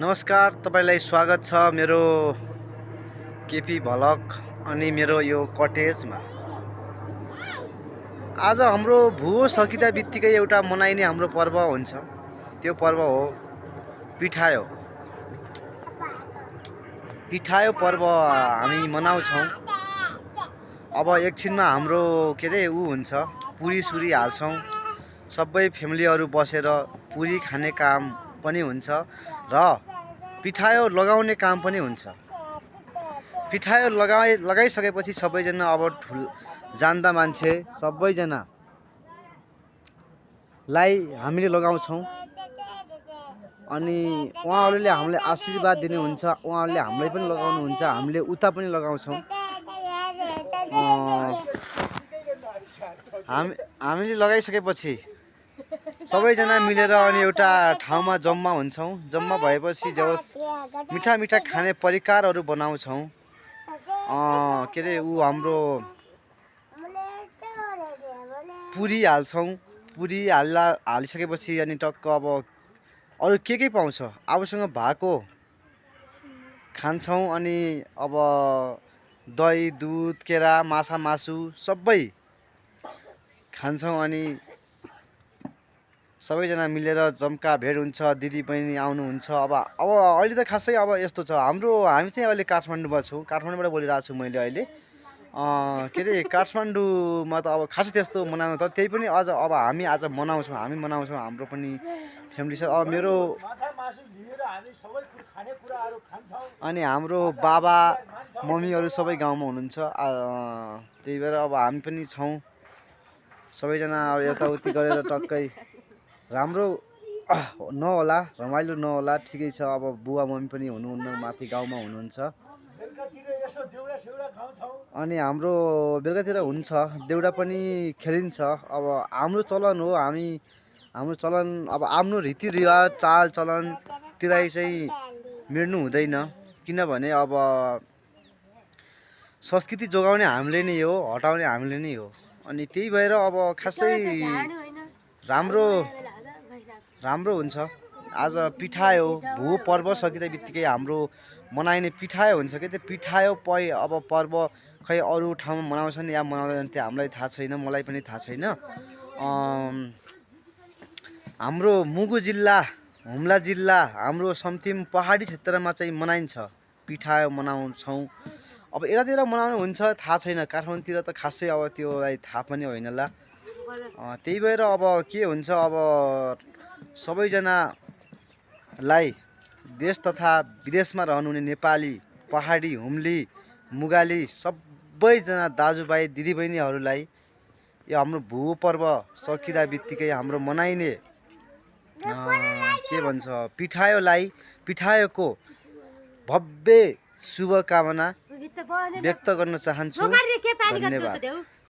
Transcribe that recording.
नमस्कार, तपाईलाई स्वागत छ मेरो केपी भ्लग अनि मेरो यो कटेजमा। आज हाम्रो भुवो सकिँदा बित्तिकै एउटा मनाइने हाम्रो पर्व हुन्छ। त्यो पर्व हो पिठायो। पिठायो पर्व हामी मनाउँछौँ। अब एकछिनमा हाम्रो के रे हुन्छ, पुरी सुरी हाल्छौँ। सबै फ्यामिलीहरू बसेर पुरी खाने काम पनि हुन्छ र पिठायो लगाउने काम पनि हुन्छ। पिठायो लगाइसकेपछि सबैजना अब जान्दा मान्छे सबैजनालाई हामीले लगाउँछौँ अनि उहाँहरूले हामीलाई आशीर्वाद दिनुहुन्छ। उहाँहरूले हामीलाई पनि लगाउनुहुन्छ, हामीले उता पनि लगाउँछौँ। हामीले लगाइसकेपछि सबैजना मिलेर अनि एउटा ठाउँमा जम्मा हुन्छौँ। जम्मा भएपछि जब मिठा मिठा खाने परिकारहरू बनाउँछौँ। के अरे हाम्रो पुरी हाल्छौँ। पुरी हालिसकेपछि अनि टक्क अब अरू के पाउँछ आफूसँग भएको खान्छौँ। अनि अब दही दुध केरा माछा मासु सबै खान्छौँ अनि सबैजना मिलेर जम्का भेट हुन्छ। दिदी बहिनी आउनुहुन्छ। अब अहिले त खासै अब यस्तो छ, हामी चाहिँ अहिले काठमाडौँमा छौँ। काठमाडौँबाट बोलिरहेको छु मैले अहिले। के अरे काठमाडौँमा त अब खासै त्यस्तो मनाउनु, तर त्यही पनि अझ अब हामी आज मनाउँछौँ। हाम्रो पनि फ्यामिली छ। अब मेरो अनि हाम्रो बाबा मम्मीहरू सबै गाउँमा हुनुहुन्छ। त्यही भएर अब हामी पनि छौँ। सबैजना यताउति गरेर टक्कै राम्रो नहोला, रमाइलो नहोला, ठिकै छ। अब बुवा मम्मी पनि हुनुहुन्न, माथि गाउँमा हुनुहुन्छ। अनि हाम्रो बेलुकातिर हुन्छ, देउडा पनि खेलिन्छ। अब हाम्रो चलन हो, हाम्रो चलन अब आफ्नो रीतिरिवाज चाल चलन त्यसलाई चाहिँ मिर्नु हुँदैन। किनभने अब संस्कृति जोगाउने हामीले नै हो, हटाउने हामीले नै हो। अनि त्यही भएर अब खासै राम्रो हुन्छ। आज पिठायो भुवो पर्व सकिँदा बित्तिकै हाम्रो मनाइने पिठायो हुन्छ कि त्यो पिठायो अब पर्व खै अरू ठाउँमा मनाउँछन् या मनाउँदैनन् त्यो हामीलाई थाहा छैन, मलाई पनि थाहा छैन। हाम्रो मुगु जिल्ला, हुम्ला जिल्ला, हाम्रो सम्तिम पहाडी क्षेत्रमा चाहिँ मनाइन्छ, पिठायो मनाउँछौँ। अब यतातिर मनाउनु हुन्छ थाहा छैन, काठमाडौँतिर त खासै अब त्योलाई थाहा पनि होइनला। त्यही भएर अब के हुन्छ, अब सबैजनालाई देश तथा विदेशमा रहनुहुने नेपाली, पहाडी, हुम्ली, मुगाली सबैजना दाजुभाइ दिदीबहिनीहरूलाई यो हाम्रो भुवो पर्व सकिँदा बित्तिकै हाम्रो मनाइने के भन्छ पिठायोको भव्य शुभकामना व्यक्त गर्न चाहन्छु। धन्यवाद।